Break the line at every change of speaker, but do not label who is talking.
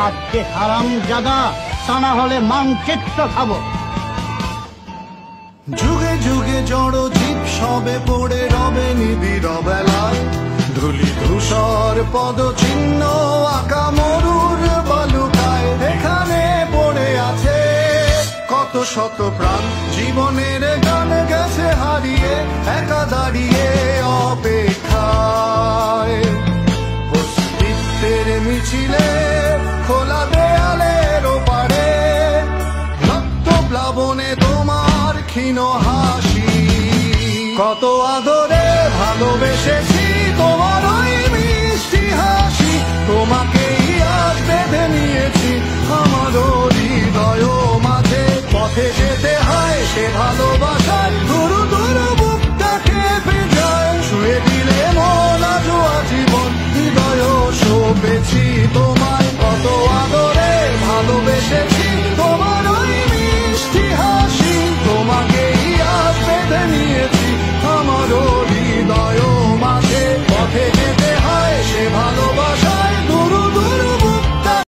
আজকে হারামজাদা, তা না হলে মানচিত্র খাবো।
যুগে যুগে জড় জীব সবে পড়ে রবে নিবিড় বেলায়, ধুলি ধূসর পদচিহ্ন আঁকা মরুর বালুকায়। এখানে পড়ে আছে কত শত প্রাণ, জীবনের গান গেছে হারিয়ে, একা দাঁড়িয়ে অপেক্ষায়। অস্তিত্বের মিছিলে খোলা দেয়ালের ওপারে, রক্ত প্লাবনে তোমার ক্ষীণ হাসি। কত আদরে ভালোবেসেছি তোমার ওই মিষ্টি হাসি, তোমাকেই আজ বেঁধে নিয়েছি আমার হৃদয় মাঝে। পথে যেতে হয় সে ভালোবাসার ধরু ধরু বুকটা কেঁপে যায়, ছুঁয়ে দিলে মন আজও আজীবন হৃদয় সপেছি তোমায়। কত আদরে ভালোবেসেছি তোমার ওই মিষ্টি হাসি, তোমাকেই আজ বেঁধে নিয়েছি